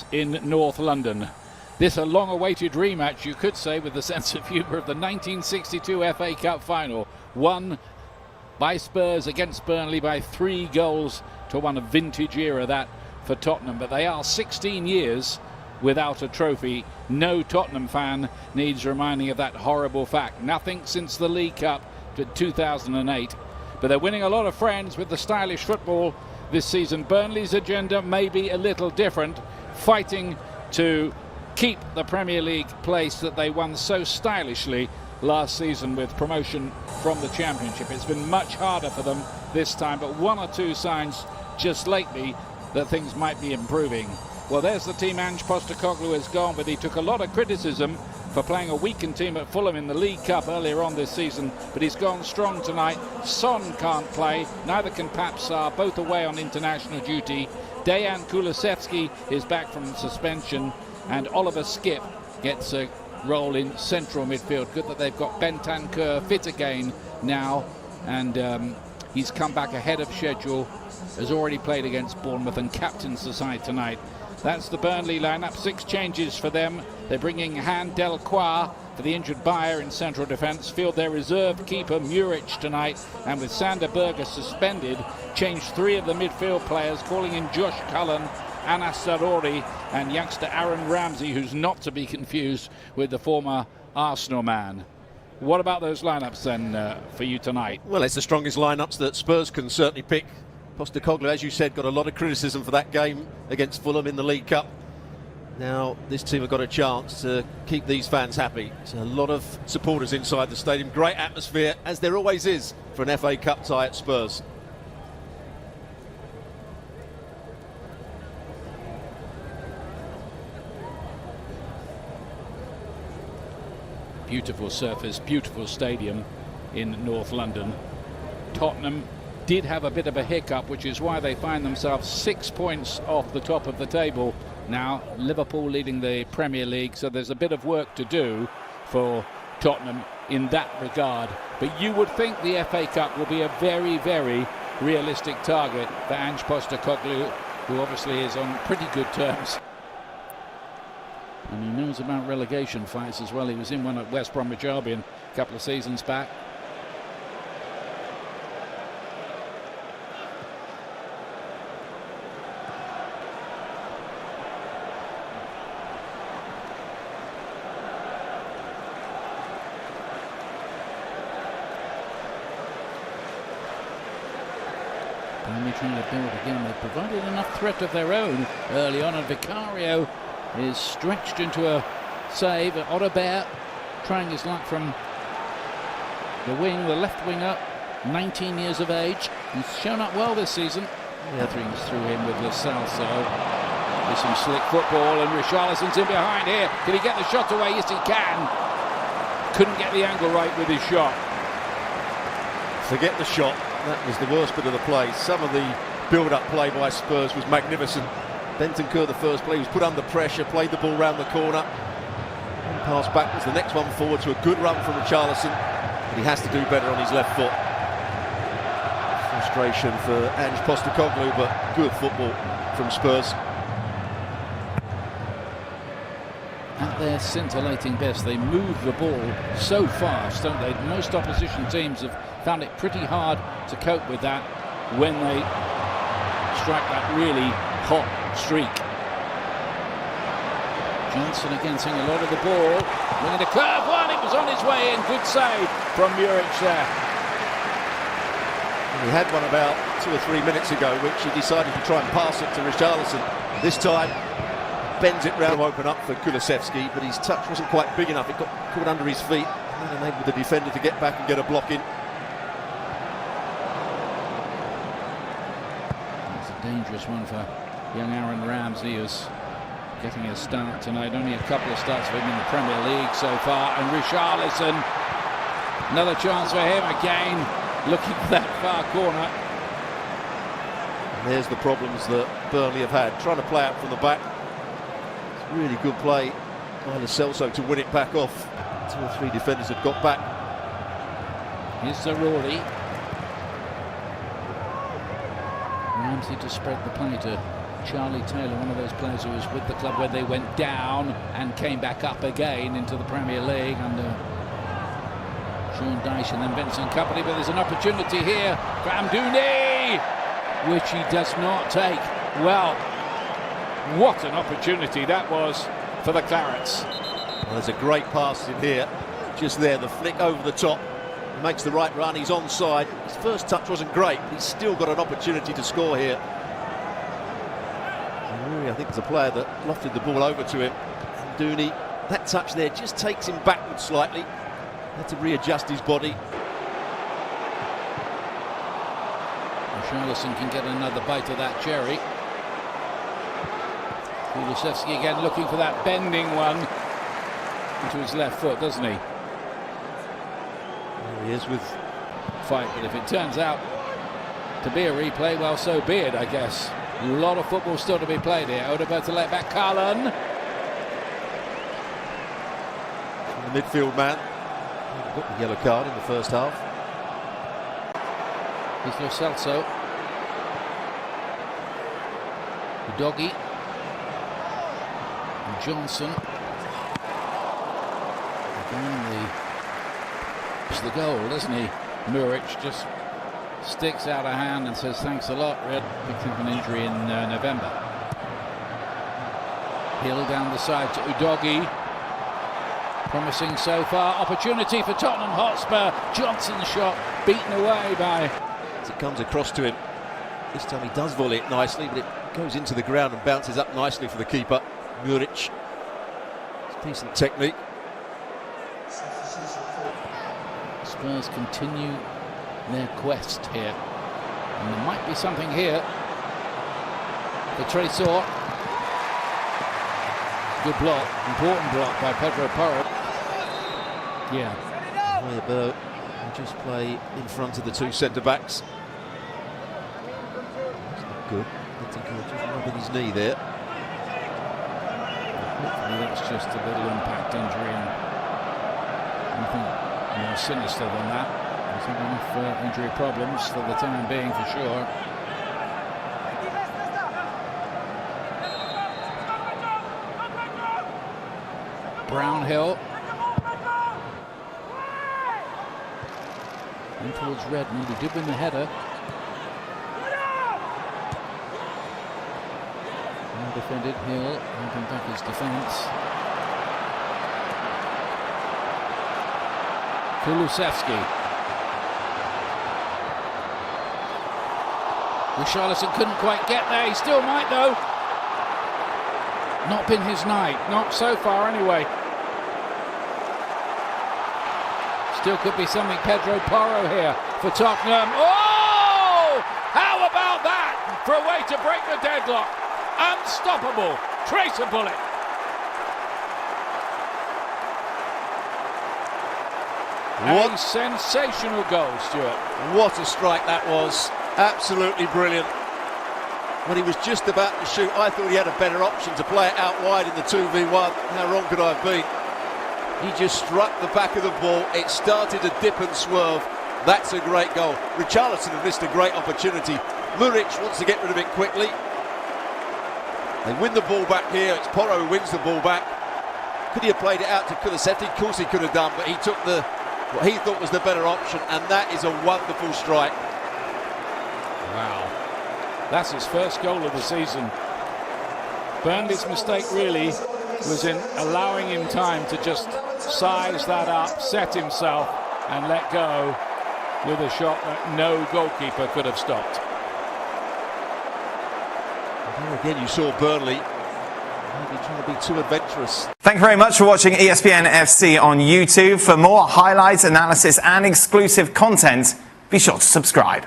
Hіghlіghts in North London. This a long-awaited rematch, you could say, with the sense of humour of the 1962 FA Cup final, won by Spurs against Burnley by 3 goals to 1, a vintage era that for Tottenham. But they are 16 years without a trophy. No Tottenham fan needs reminding of that horrible fact. Nothing since the League Cup to 2008. But they're winning a lot of friends with the stylish football this season. Burnley's agenda may be a little different, fighting to keep the Premier League place that they won so stylishly last season with promotion from the Championship. It's been much harder for them this time, but 1 or 2 signs just lately that things might be improving. Well, there's the team Ange Postecoglou has gone, but he took a lot of criticism for playing a weakened team at Fulham in the League Cup earlier on this season, but he's gone strong tonight. Son can't play, neither can Pap Sarr, both away on international duty. Dejan Kulusevski is back from suspension, and Oliver Skip gets a role in central midfield. Good that they've got Bentancur fit again now, and he's come back ahead of schedule, has already played against Bournemouth and captains the side tonight. That's the Burnley lineup. 6 changes for them. They're bringing Han Delcroix for the injured Bayer in central defence. Field their reserve keeper Muric tonight, and with Sander Berge suspended, changed 3 of the midfield players, calling in Josh Cullen, Anas Sarori and youngster Aaron Ramsey, who's not to be confused with the former Arsenal man. What about those lineups then for you tonight? Well, it's the strongest lineups that Spurs can certainly pick. Postecoglou, as you said, got a lot of criticism for that game against Fulham in the League Cup. Now this team have got a chance to keep these fans happy. There's a lot of supporters inside the stadium. Great atmosphere, as there always is for an FA Cup tie at Spurs. Beautiful surface, beautiful stadium in North London. Tottenham did have a bit of a hiccup, which is why they find themselves 6 points off the top of the table. Now Liverpool leading the Premier League, so there's a bit of work to do for Tottenham in that regard. But you would think the FA Cup will be a very, very realistic target for Ange Postecoglou, who obviously is on pretty good terms. And he knows about relegation fights as well. He was in one at West Bromwich Albion a couple of seasons back. Burnley trying to build again. They've provided enough threat of their own early on, and Vicario is stretched into a save. Odobert trying his luck from the wing, the left winger, 19 years of age. He's shown up well this season. Ethering's through him with Lo Celso. There's some slick football, and Richarlison's in behind here. Can he get the shot away? Yes, he can. Couldn't get the angle right with his shot. Forget the shot. That was the worst bit of the play. Some of the build-up play by Spurs was magnificent. Bentancur, the first play, was put under pressure, played the ball round the corner, and passed backwards. The next one forward to a good run from Richarlison, but he has to do better on his left foot. Frustration for Ange Postecoglou, but good football from Spurs. At their scintillating best, they move the ball so fast, don't they? Most opposition teams have found it pretty hard to cope with that when they strike that really hot streak. Johnson again seeing a lot of the ball, winning a curve one, it was on his way in. Good save from Muric there. He had one about 2 or 3 minutes ago, which he decided to try and pass it to Richarlison. This time bends it round to open up for Kulusevski, but his touch wasn't quite big enough. It got caught under his feet and then enabled the defender to get back and get a block in. It's a dangerous one for young Aaron Ramsey, who's getting a start tonight. Only a couple of starts for him in the Premier League so far. And Richarlison, another chance for him again, looking for that far corner. And there's the problems that Burnley have had, trying to play out from the back. It's really good play by Lo Celso to win it back off. 2 or 3 defenders have got back. Here's Zarori. Ramsey to spread the play to Charlie Taylor, one of those players who was with the club where they went down and came back up again into the Premier League under Sean Dyche and then Vincent Kompany. But there's an opportunity here for Amdouni, which he does not take. Well, what an opportunity that was for the Clarets. Well, there's a great pass in here, just there, the flick over the top. He makes the right run, he's onside. His first touch wasn't great, but he's still got an opportunity to score here. Really, I think there's a player that lofted the ball over to him. Amdouni, that touch there just takes him backwards slightly. Had to readjust his body. Richarlison can get another bite of that cherry. Kulusevski again looking for that bending one into his left foot, doesn't he? There he is with fight, but if it turns out to be a replay, well, so be it, I guess. A lot of football still to be played here. Odegaard to let back Carlin. The midfield man. He got the yellow card in the first half. Here's Lo Celso. Udogie. And Johnson. Again, it's the goal, doesn't he? Muric just sticks out a hand and says thanks a lot. Red picked up an injury in November. Hill down the side to Udogie. Promising so far. Opportunity for Tottenham Hotspur. Johnson's shot beaten away by... As it comes across to him. This time he does volley it nicely, but it goes into the ground and bounces up nicely for the keeper. Muric. It's decent technique. Spurs continue their quest here. And there might be something here. The Tresor. Good block. Important block by Pedro Porro. Yeah. Weber just play in front of the two centre-backs. That's not good. I think he'll just rubbing his knee there. Hopefully that's just a little impact injury and nothing more sinister than that. There's enough injury problems for the time being, for sure. Brownhill. In towards Redmond, who did win the header. Well defended. Hill holding back his defence. Kulusevski. Richarlison couldn't quite get there. He still might, though. Not been his night. Not so far, anyway. Still could be something. Pedro Porro here for Tottenham. Oh! How about that for a way to break the deadlock? Unstoppable. Trace a bullet. What a sensational goal, Stuart. What a strike that was. Absolutely brilliant. When he was just about to shoot, I thought he had a better option to play it out wide in the 2v1. How wrong could I have been? He just struck the back of the ball. It started to dip and swerve. That's a great goal. Richarlison had missed a great opportunity. Muric wants to get rid of it quickly. They win the ball back here. It's Porro who wins the ball back. Could he have played it out to Kulusevski? Of course he could have done, but he took what he thought was the better option, and that is a wonderful strike. Wow. That's his first goal of the season. Burnley's mistake really was in allowing him time to just size that up, set himself, and let go with a shot that no goalkeeper could have stopped. There again, you saw Burnley maybe trying to be too adventurous. Thank you very much for watching ESPN FC on YouTube. For more highlights, analysis, and exclusive content, be sure to subscribe.